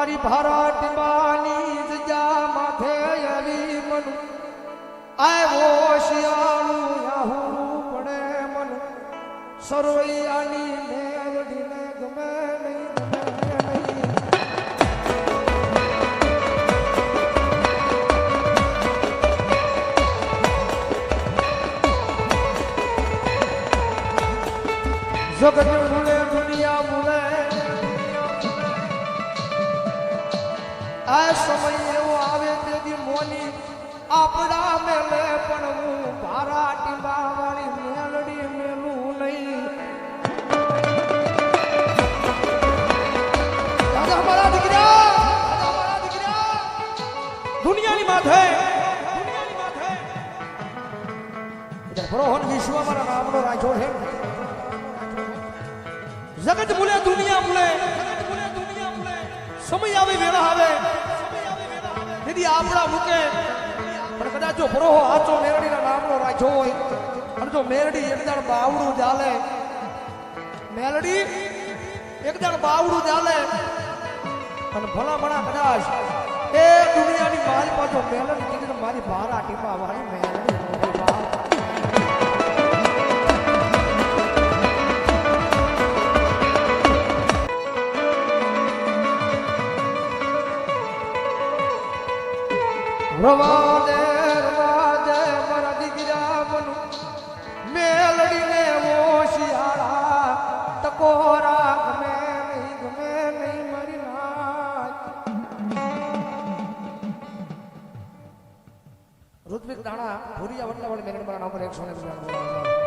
મારી ભારા ટીમાની જગ્યા માથે આવી મન આવ્યો શિયાળું યાહું પડે મન સરોયાની મેલડીને ગમે નહીં જગત ભૂલે દુનિયા ભૂલે આ સમય એવો આવે તેથી મોની આપણા મેલે પણ હું ભારા ટીંબા વાળી મેલડી મેલું નહીં દાદા મારા દીકરા દુનિયાની માથે બરોહન વિશ્વ મારા નામનો રાખ્યો છે જગત ભૂલે દુનિયા ભૂલે સમય આવે વેળા આવે દીદી આપણા મૂકે પણ કદાચ જો ભરોહો આચો મેરડીના નામનો રાખ્યો હોય અને જો મેરડી એકદાણ બાવડું ચાલે મેલડી એકદાણ બાવડું ચાલે અને ભલા ભણા કદાચ એ દુનિયાની મારી પાછો મેલડી કીધી મારી ભારા ટીપા વાળી મેલડી રવાદે રવાદે મારા દીકરા બનુ મેલડીને ઓશિયાળા ટકોરા ગમે નહીં મારી નાચ ઋત્વિક દાણા ભૂરિયા વટલા વાળી મેલડી મારા નામ પર 100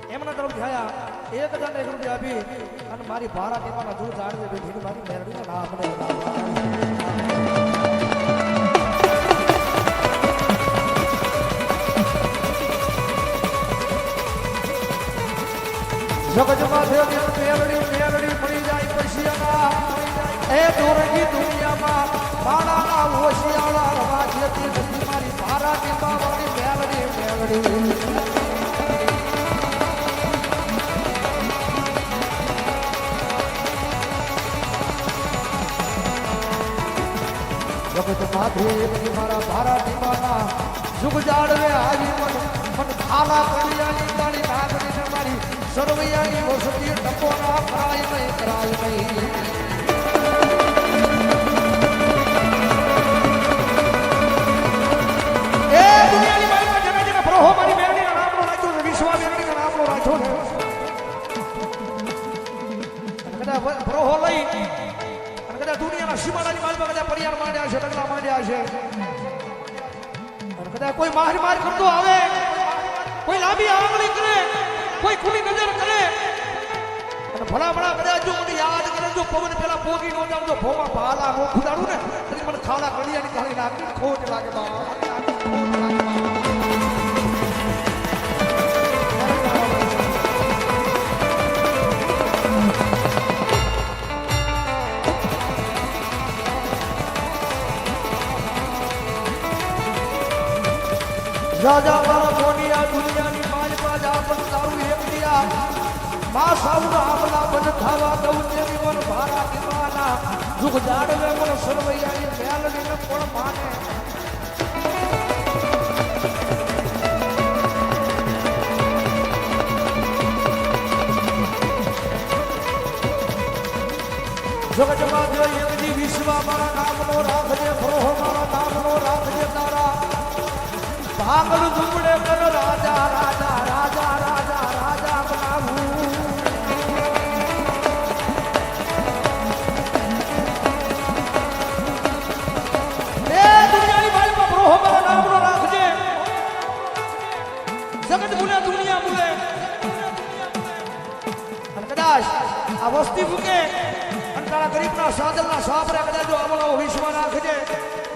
એમના તરફ થયા 1001 રૂપિયા આપી અને મારી ભારા ટીમાના જૂથ આડવે બેઠી મારી મેરડીના નામ જગતમાં મેલડી પડી જાય પૈસિયાના એ દોરગી દુનિયામાં બાળાના હોશિયાળા રવાજેતી નથી મારી ભારા ટીમા વાળી મેલડી જગત માથે મારા ભારા ટીમાના જુગ જાડવે આવી મન ખાલા કડિયાની તાળી નાગડીને મારી સરવૈયાની વસતી ટપોના કરાય નહીં એ દુનિયાની મારી જગા જગા પ્રહો મારી મેરડીના નામનો રાખ્યો છે વિશ્વ મેરડીના નામનો રાખ્યો છે કદા પ્રહો લઈ અને કદા દુનિયાના સીમાડાની માલમાં કદા પરિયાર માંડ્યા છે ડગલા માંડ્યા છે અને કદા કોઈ માર કરતો આવે કોઈ લાંબી આંગળી કરે કોઈ ખુલી નજર કરે અને ભલા ભલા કદાચ જો મને યાદ કરે જો પવન પેલા પોગી નો જાવ જો ભોમાં ભાલા નો ખુદાડું ને એટલે મને ખાલા કડિયાની કાળી નાખી ખોટ લાગે બા રાજા મારા મોનિયા દુનિયાની માલ પાજા પણ તારું એક દિયા મા સાઉના આમલા બન ખાવા દઉં તેવી મન ભારા દીવાના જુગ જાડવે મન સરવૈયાની મેલડીને પણ માને જગતમાં જો એકજી વિશ્વ મારા નામનો રાખજે ફરોહ મારા નામનો રાખજે તારા ભાગળ ઝુંબડે કર રાજા રાજા રાજા રાજા રાજા બનાવું કદાચ આ વસ્તી ફૂકે અને તારા ગરીબના સાદલના સાપરે કદાચ જો આવો વિશ્વ નાખજે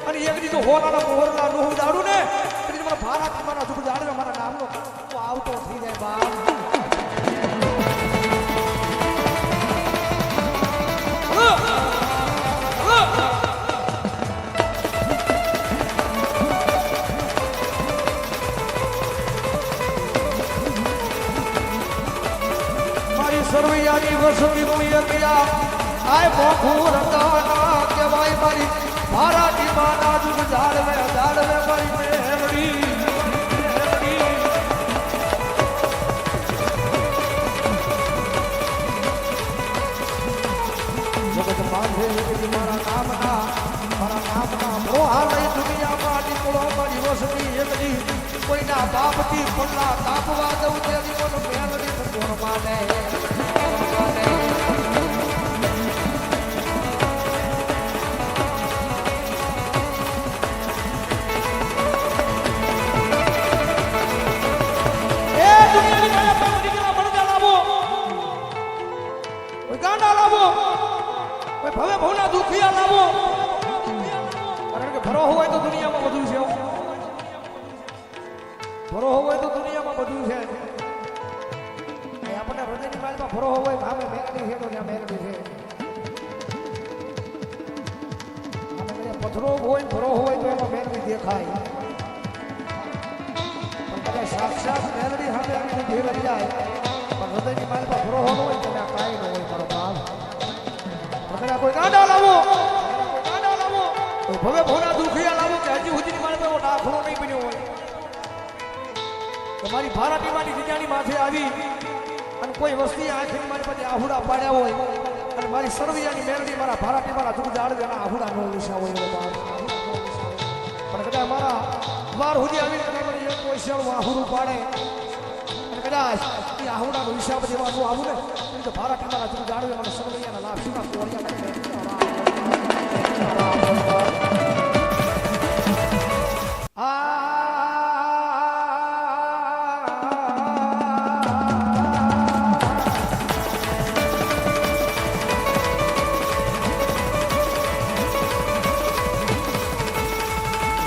અને એક દી તો હોનાના મોહરના નું દાડું ને એટલે મને ભારત મારા દુઃખ દાડે મારા નામનો આવતો થઈ જાય બાપ સર્વયાની વસવી મુય ગયા આય મોખું રતાના કેવાય મારી ભારાતી માના દુઃખ જાળવે મારી મેરડી જગત માથે મારા નામના મોહાલય દુનિયામાં દીકરો મારી વસવી એકલી કોઈના બાપથી પલ્લા તાપવા દઉં તેની મને મેરડી કોણ માને હવે ભવના દુખિયા લાવો કારણ કે ભરો હોય તો દુનિયામાં બધું છે ભરો હોય તો દુનિયામાં બધું છે આપણને હૃદયની બાજુમાં ભરો હોય સામે મેલડી છે તો ત્યાં મેલડી છે પથરો હોય ભરો હોય તો એમાં મેલડી દેખાય પણ કદાચ સાક્ષાત મેલડી સામે આવીને ઘેર જાય પણ હૃદયની બાજુમાં ભરો હોય તો ત્યાં કાંઈ ન હોય મારો બાપ કોઈ ગાંડા લાવો ભવે ભોના દુખિયા લાવો કે હજી સુધી મારે એવો દાખલો નહીં બન્યો હોય તમારી ભારાટીમાંની બીજાની માથે આવી અને કોઈ વસ્તી આંખની મારી પાસે આહુડા પાડ્યા હોય અને મારી સરવૈયાની મેરડી મારા ભારાટી મારા દુઃખ જાળવે એના આહુડા નો વિષય હોય પણ કદાચ મારા વાર સુધી આવીને કદાચ મને એક કોઈ શેણું આહુડું પાડે અને કદાચ એ આહુડાનો હિસાબ દેવાનું આવું ને તો ભારાટી મારા દુઃખ જાળવે મને સરવૈયાના લાભ સીધા કોળિયા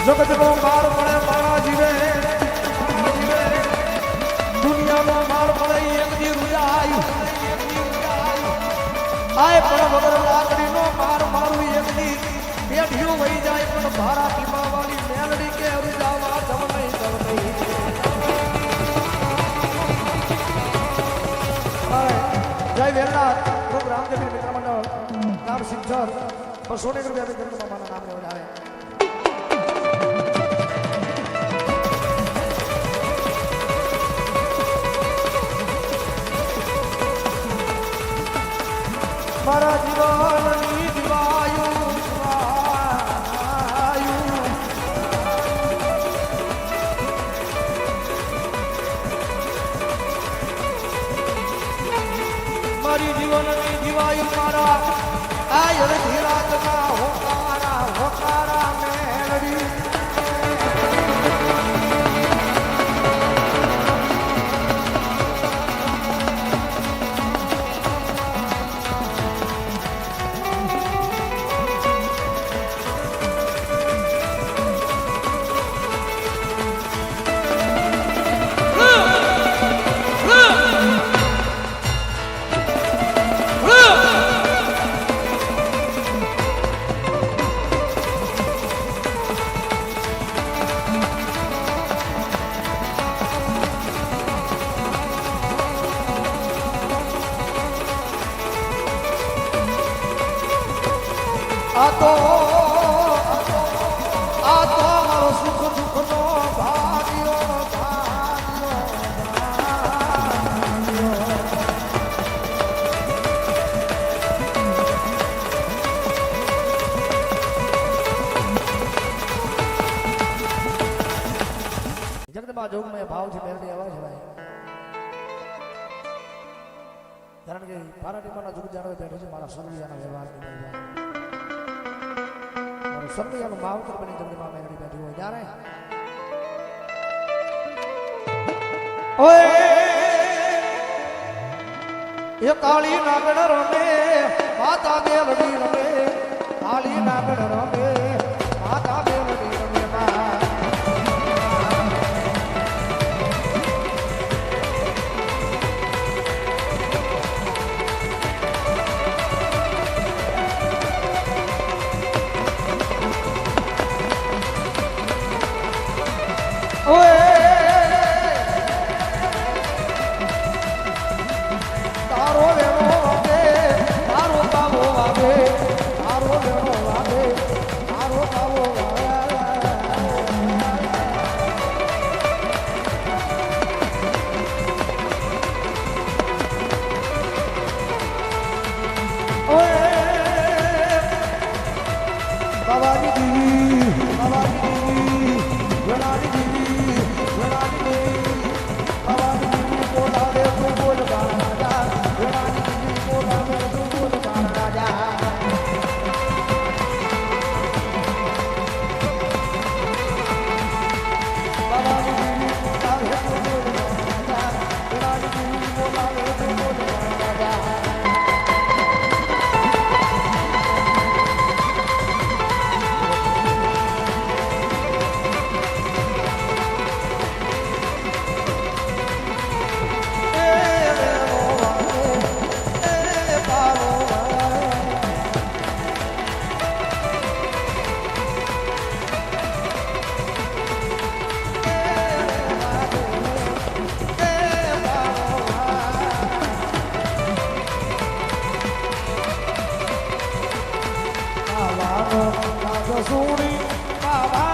જગતનો માર મળે મારા જીવે દુનિયાનો માર મળે એક દી રૂજાય આય પણ વગર લાકડીનો માર મારું એક દી પેઢીઓ વહી જાય પણ ભારા પીવા વાળી મેલડી કે રૂજાવા જમ નહીં જય વેરનાથ ગ્રુપ રામદેવ મિત્ર મંડળ નામ સિંચર 200 રૂપિયા ગરીબમાં મારા નામને વધારે મારા જીવનની દિવાયું મારી જીવનની દિવાયું મારા આયર ધીરાજના હોકારા મેળવી આ તો મારો સુખ દુઃખનો ભાગ્યો જગતમાં જોગમાં ભાવથી મેળવી આવે છે ભાઈ કારણ કે ભારાટીમાંના જુગ જાણવે બેઠો છે મારા સમયના વ્યવહારની ભાઈ સર્વયાનું માવતર બની જમણીમાં મેળવી બેઠી હોય જ્યારે એ કાળી નાગણ રમે માતા મેલડી રમે કાળી નાગણ રમે માતા મેલડી રમે માં. ઓય તારો વેણો વાગે તારો બાવો વાગે તારો વેણો વાગે તારો બાવો ઓય બાબાજી દીવી બાબાજી દીવી વેણાની દીવી વેણાની દીવી બાબાજી દીવી બોલાવે તું બોલ રાજા વેણાની દીવી બોલાવે તું બોલ રાજા. બાબાજી દીવી બોલાવે તું બોલ રાજા વેણાની દીવી બોલાવે તું બોલ રાજા. સુણી બાબા